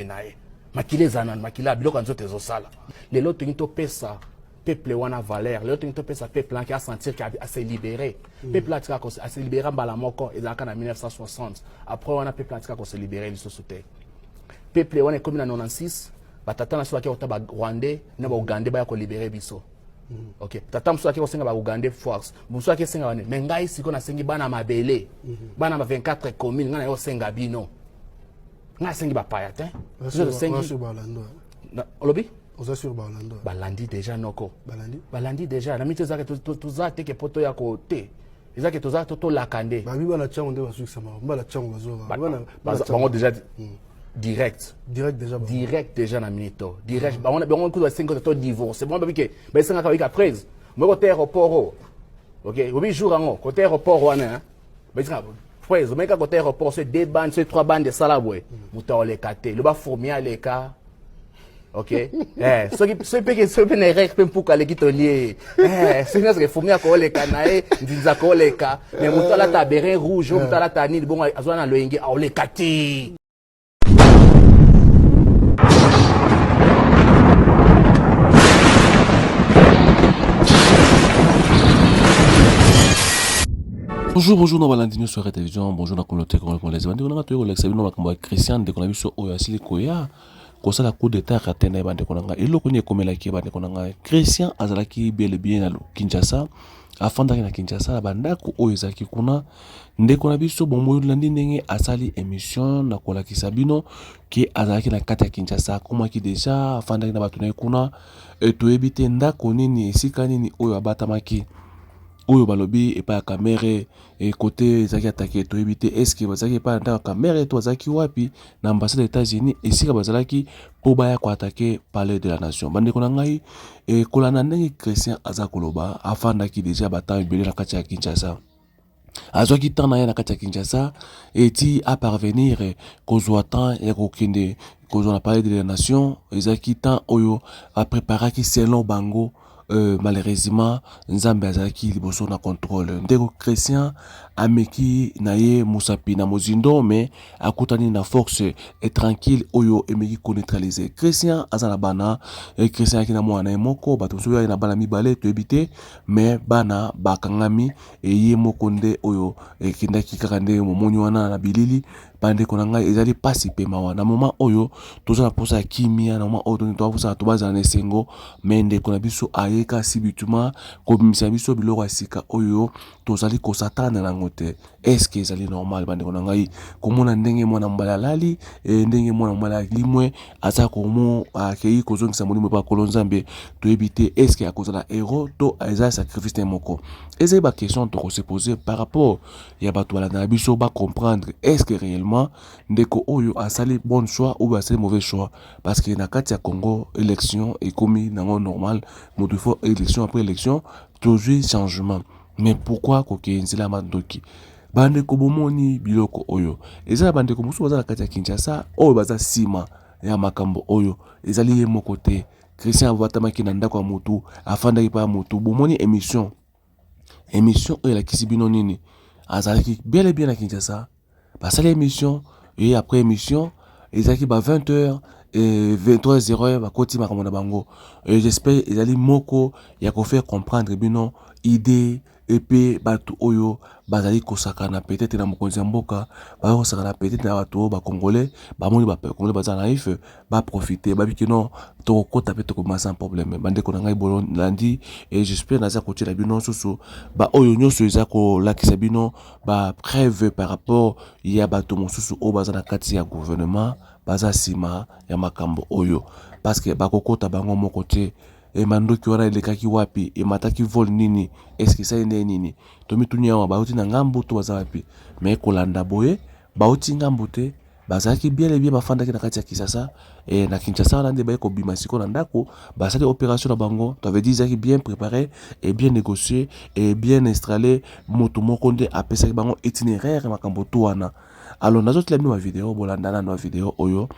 nae makile zana makila biloko nzote ezosala lelo tolingi topesa peuple wana valeur lelo tolingi topesa peuple wana ki asentir ki ase libéré peuple atika ase libéré mbala moko ezalaka na 1960 après wana peuple atika kose libéré lisusu te peuple wana ekomi na 96 batata na biso baki kota barwandais na baugandais baya kolibere biso ok tata mosusu aki kosenga baugandais force mosusu aki esenga wane me ngai siko nasengi bana mabele bana ma 24 commune ngai na yo senga bino ngai sengi bapaya te olobi oza sur balando balandi déjà noko balandi déjà na mito ezaka toza te ke poto ya kote ezaka toza to lakande babi bana chango nde basukisama bana chango bazoba bango déjà direct déjà na minito direct bango kuza 5 to divorce bon babike ba senga ka wika prise mo ko aéroport ok obi jour ango ko aéroport wana ba senga prise o meka ko aéroport c'est 2 bandes c'est 3 bandes de salabwe muta olekate le ba fourmi aleka ok so pe ne rek pe mpuka le kitolie c'est parce que fourmi ko oleka nae ndinza ko oleka mais muta la ta béret rouge muta la ta nini bon azwana loyenge olekati. Bonjour, dans Valentinho sur télévision, bonjour dans la communauté congolaise. On a tout le sabino makambo Christian de konabi so oyo asili koya kosala coup d'état katena bande konanga eloko ni komela ki bande konanga Christian azalaki bel et bien na Kinshasa afanda na Kinshasa bandako oyo zaki kuna nde konabi so bombo landi ndenge asali émission na kolaki sabino ki azalaki na kati ya Kinshasa kuma ki déjà afanda na batuna kuna to ebite ndako nini esika nini oyo abatamaki oyo balobi epa ya kamere côté ezaki attaqué to ebite est-ce que bazaki epa na kamere to azaki wapi na ambassade des États-Unis esika bazalaki po baya ko attaquer palais de la nation bande ko na ngai kolana ndenge Christian aza koloba afandaki déjà bata ebele na kati ya Kinshasa azwaki temps na ye na kati ya Kinshasa eti a parvenir kozwa temps ya kokende kozwa na palais de la nation ezaki temps oyo a préparaki selon bango malheureusement nzambe azalaki liboso na contrôle ndeko Christian ameki na ye musapi na mozindo mais akutani na force et tranquille oyo emeki ko neutraliser Christian azana bana Christian kina mwana moko bato so ya na bana mibale to ebite mais bana bakangami ye moko nde oyo kindaki kaka nde momoni wana na bilili bande konanga ezali pasi pe mawa na moment oyo toza na posa kimia na moment oyo to posa to baza na sengo mende kona biso ayeka sibituma ko bimisa biso biloko asika oyo tozali ko satana na ngote est-ce que ezali normal bande konanga komona ndenge mwana mbala lali ndenge mwana mbala limwe aza komo akei kozongisa molimo pa kolonzambe to ebite est-ce que akozala héros to eza sacrifice moko ezali ba question to se poser par rapport ya bato bala na biso ba comprendre est-ce que réellement ndeko oyo asali bon choix ou asali mauvais choix parce que na kati ya Congo élection et komi nango normal moto faut élection après élection toujours changement mais pourquoi kokenzela mandoki bande ko bomoni biloko oyo ezala bande ko musu baza na kati ya Kinshasa oyo baza sima ya makambo oyo ezali ye moko te Christian avatamaki na ndako ya motu afandaki pa motu bomoni émission oyo la kisibino nini azalaki bel et bien na Kinshasa basali émission et après émission ezaki ba 20h et 23h bakoti makambo na bango et j'espère ezali moko ya ko faire comprendre bino idée et puis batu oyo bazali kosakana peut-être na mokonzi ya mboka ba kosakana peut-être na batu ba congolais ba moni ba congolais baza naïf ba profiter ba biki non to kota pe to commencer un problème bande ko ngai bolon lundi et j'espère naza côté la bino soso ba oyo nyoso eza ko lakisa bino ba preuve par rapport ya batu mosusu o baza na kati ya gouvernement baza sima ya makambo oyo parce que ba kokota bango moko te et mandoki wana elekaki wapi et mataki vol nini est-ce que ça ene nini to mitunya wa bauti na ngambo to baza wapi mais kolanda boye bauti ngambo te bazaki bien et bien bafandaki na kati ya Kinshasa et na Kinshasa wana nde ba ko bima siko na ndako basali opération na bango to veut dire zaki bien préparé et bien négocié et bien installé moto moko nde apesaki bango itinéraire makambo to wana alors nazo tla ma vidéo bolanda na vidéo oyo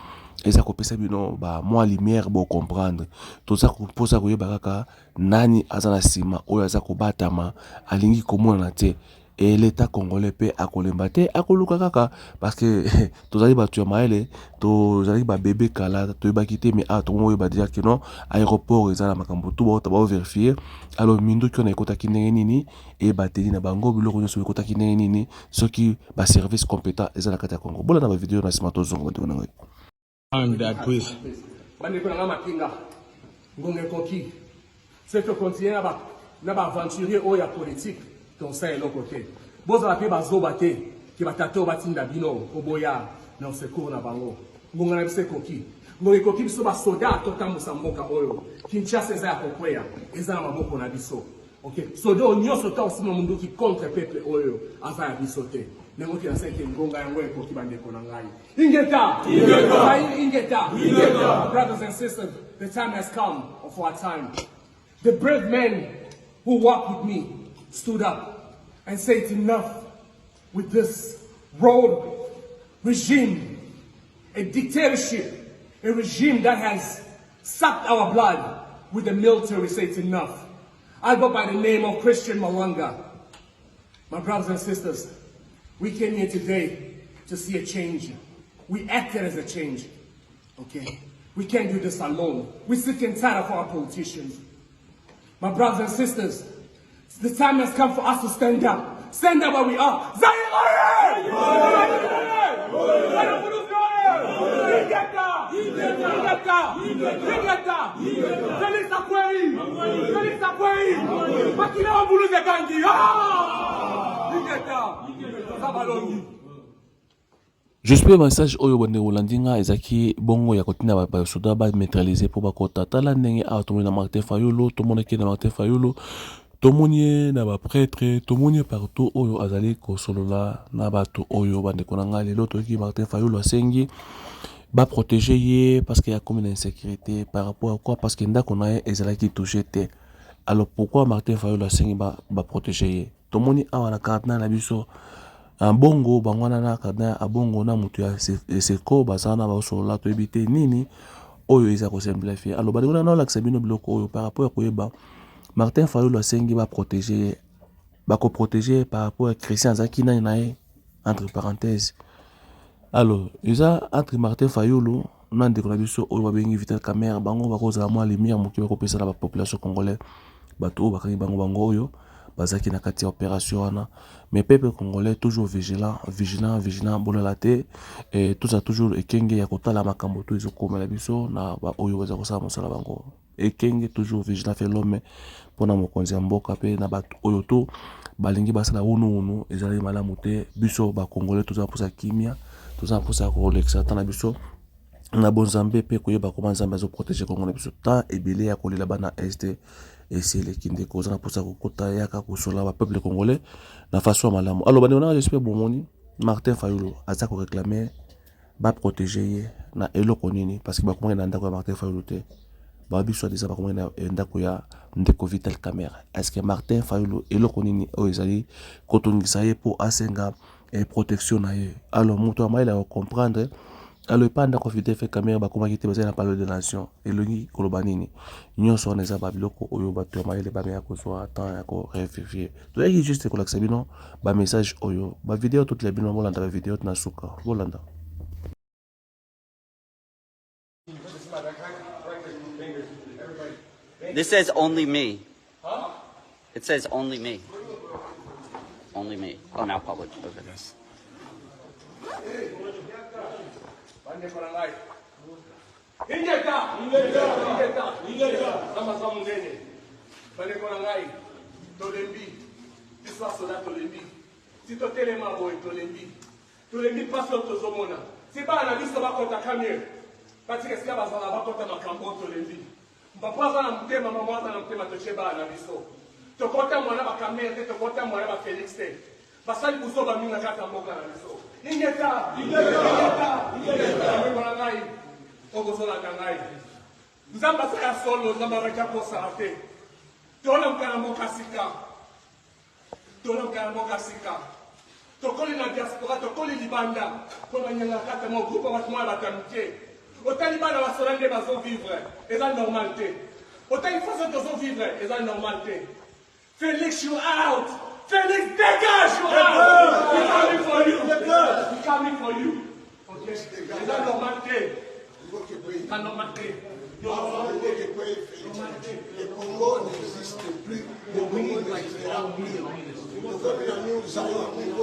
eza kopesa bino ba moi lumière bo comprendre toza koposa koyeba kaka nani aza na sima oyo aza kobatama alingi komona na te et l'état congolais peut akolemba te akoluka kaka parce que tozali batu ya maele tozali ba bébé kala toyebaki te mais tomo oyeba déjà que non aéroport eza na makambo tu bao vérifier alors minduki wana ekotaki ndenge nini et bateli na bango biloko nyonso ekotaki ndenge nini soki baservice compétent eza na kati ya Congo bola na bavideo na nsima tozonga bandeko na ngai bandeko na ngai mapinga ngonga ekoki c'est que continuer na baaventurier oyo ya politique tosa eloko te bozala mpe bazoba te ke batata oyo batinda bino koboya na secours na bango ngonga na biso ekoki ngonga ekoki biso basoda totambusa mboka oyo Kinshasa eza ya kokweya eza na maboko na biso soda oyo nyonso ta osima munduki contre peuple oyo aza ya biso te ndenge oki naseke ngonga yango ekoki bandeko na ngai ingeta brothers and sisters, the time has come for our time. The brave men who walked with me stood up and said enough with this road regime, a dictatorship, a regime that has sucked our blood with the military said enough. I go by the name of Christian Malanga. My brothers and sisters, we came here today to see a change. We acted as a change. Okay? We can't do this alone. We're sick and tired of our politicians. My brothers and sisters, the time has come for us to stand up. Stand up where we are. J'espère message oyo bande Rolandinga ezaki bongo ya kotina ba soda ba neutraliser pour ba kota tala ndenge a tomoni na Martin Fayulu tomoni ke na Martin Fayulu tomoni na ba prêtre tomoni partout oyo azali ko solola na bato oyo bande konanga lelo to ki Martin Fayulu asengi ba protéger ye parce qu'il y a comme une insécurité par rapport à quoi parce que ndako na ye ezalaki touché te alors pourquoi Martin Fayulu asengi ba protéger ye tomoni awa na cardinal na biso un bongo bangwana na kada abongo na mutu ya seko bazana ba solola to ebite nini oyo eza ko simplifier alors ba ngona na la sabino biloko oyo par rapport à koyeba Martin Fayulu asengi ba protéger ba ko protéger par rapport à Christian Zaki na nae entre parenthèses alors eza entre Martin Fayulu na ndeko na biso oyo ba bengi Vital Kamerhe bango ba kozala mwa lumière moki ba ko pesa na ba population congolaise bato ba kangi bango oyo bazaki na kati ya opération wana mais peuple congolais toujours vigilant bolalate et tout ça toujours ekenge ya kotala makambo to ezokomela biso na ba oyo baza kosala mosala bango ekenge toujours vigilant fait l'homme pona mokonzi ya mboka pe na bato oyo to balingi basala unu ezali malamu te biso ba congolais toza posa kimia toza posa ko relaxa tana biso na bonzambe pe koyeba comment nzambe azo protéger kongo na biso ta ebele ya kolela bana este et c'est les qui décosent pour ça que yaka kusola ba peuple congolais na façon malamu alors bani on a j'espère bon moni Martin Fayulu aza ko réclamer ba protéger na eloko nini parce que ba komona na ndako ya Martin Fayulu te ba biso déjà ba komona na ndako ya ndeko Vital Kamerhe est-ce que Martin Fayulu eloko nini o ezali kotongisa ye pour asenga et protection na ye alors moto amaila ko comprendre alors panda ko Vital Kamerhe ba komaki te bazana parler de nation elongi koloba nini nyonso on eza ba biloko oyo bato maile ba ya ko so attend ya ko vérifier to yaki juste ko laksa bino ba message oyo ba vidéo toute la bino molanda ba vidéo na suka bolanda. This says only me. Huh? It says only me. Only me. Oh, now public. Look at this. Papa za na mtema mama za na mtema tocheba na biso tokota mwana ba Kamerhe tokota mwana ba Felix te basali kusoba minga kata mboka na biso ingeta mwana ngai ogozola kangai nzamba sa ya solo nzamba ba kako sa te tona mkana mboka sika tokoli na diaspora tokoli libanda pona nyanga kata mo groupe ba tuma ba tamike autant bana basolande bazo vivre eza normalité autant il faut que vivre eza normalité Felix you out Félix, dégage, Yoram! He's coming for you. He's coming for you. Ok, c'est la normalité. La normalité. Le Congo n'existe plus. Le Congo n'existera plus. Le Congo n'existera plus.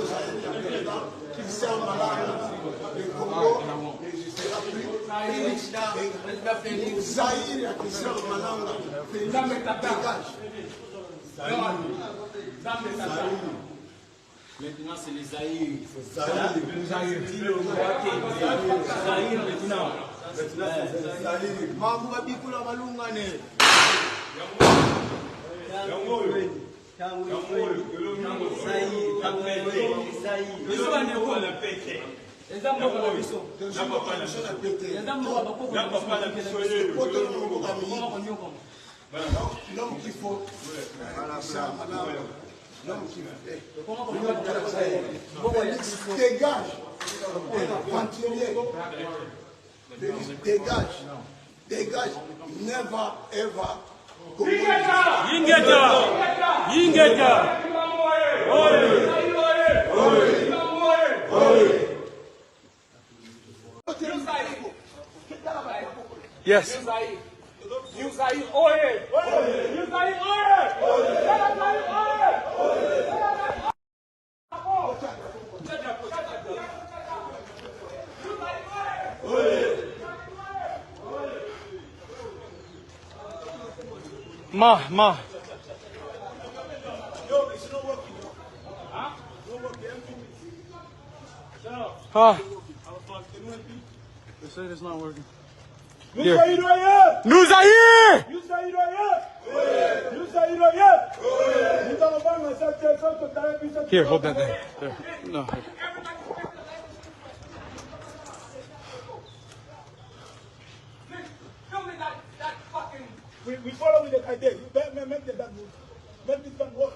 Zaïre qui sera malanga. Dégage. Maintenant, c'est les Zaïre. Zaïre maintenant. Mambo bikula malungane. L'homme qu'il faut, l'homme qui fait. Dégage. Dégage. Dégage. Never ever. Yingeta. Yes. You Zaire, oye! You Zaire, oye! Ma. Ah. They said it's not working. Here. Nous Here, hold that there. No. We follow with the idea. You make the bad move. Make this bad work.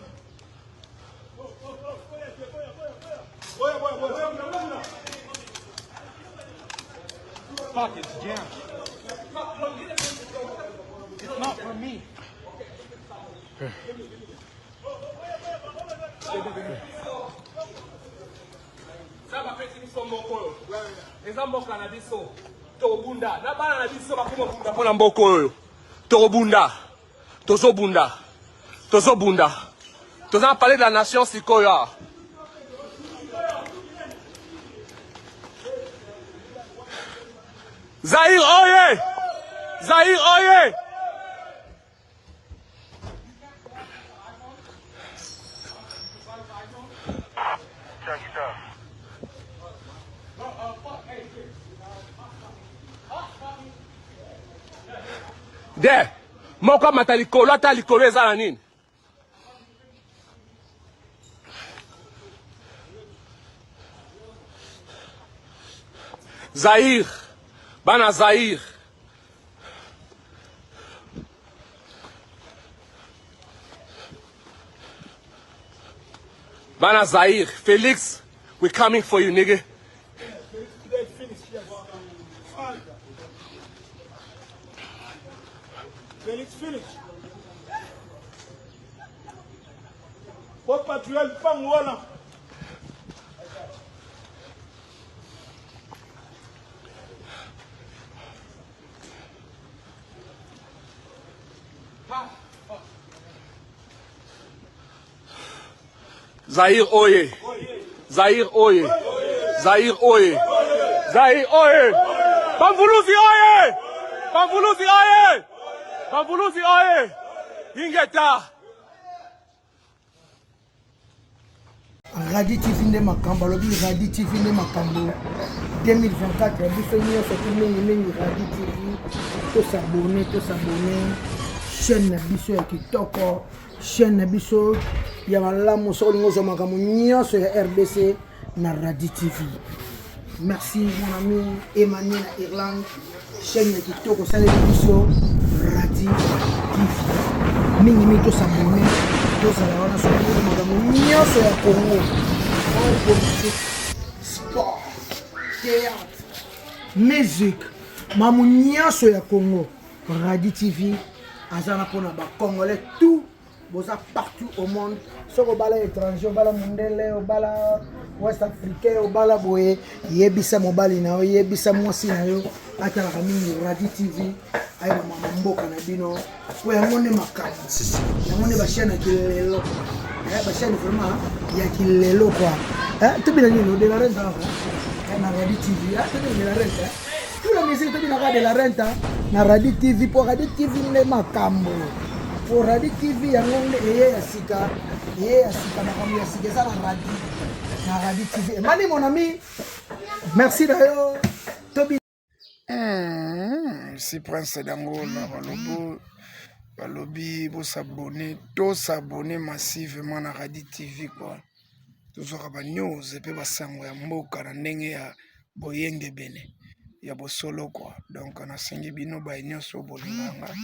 Fuck, it's jammed. It's not for me. Ça va faire une somme moko. Les amboka na biso. Tobunda. Na bana na biso bakoma bunda pona mboko oyo. Tobunda. Tozobunda. Toza parler de la nation sikoya. Zaire oye! Zaire oye! De, moko matalikolo ata likolo eza na nini? Zaire, bana Zaire. Bana Zaire, Félix, we're coming for you, nigga. Félix, finish. What patrol fang wala? Zaire oye. Zaire oye. Zaire oye. Zaire oye. Pamvuluzi oye. Pamvuluzi oye. Pamvuluzi oye. Yingeta. Radi TV nde makambo alobi Radi TV nde makambo 2024 biso nyonso mingi Radi TV to s'abonner chaîne na biso ya kitoko chaîne na biso ya malamu solingo zo makambo nyonso ya RDC na Radi TV. Merci mon ami Emmanuel na Irlande chaîne ya kitoko sale biso Radi TV mingi to s'abonner. Sport, théâtre, musique, mamu nyonso ya Congo. Radi TV azana pona ba Congolais tout boza partout au monde soko bala étranger obala mondele obala West Africain obala boye yebisa mobali na yo yebisa mwasi na yo atalaka mingi Radio TV ayo mama mboka na bino po yango nde makambo yango nde bachaîne ya kilelo bachaîne vraiment ya kilelo quoi tobina nini de la rente na Radio TV tobina de la rente tout la musique tobina de la rente na Radio TV po Radio TV nde makambo pour Radio TV yango nde eye ya sika makambo ya sika eza na Radio TV mani mon ami merci d'ailleurs Tobi si prince d'Angola balobi to s'abonner massivement na Radio TV quoi tozwaka ba news epe basango ya mboka na ndenge ya boyenge bene ya bosolo quoi donc nasengi bino ba nyonso bolinganga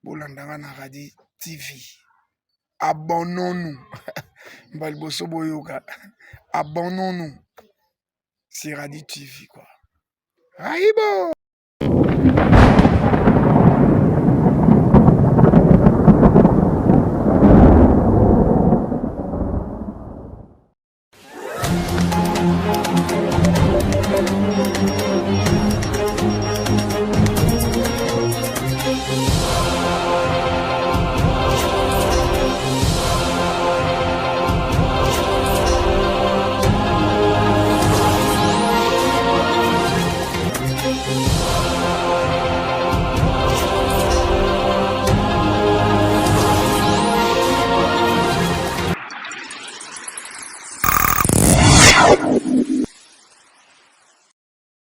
bolandanga na Radio TV abonnons-nous mbali boso boyoka abonnons-nous sur Radio TV quoi. Aïbo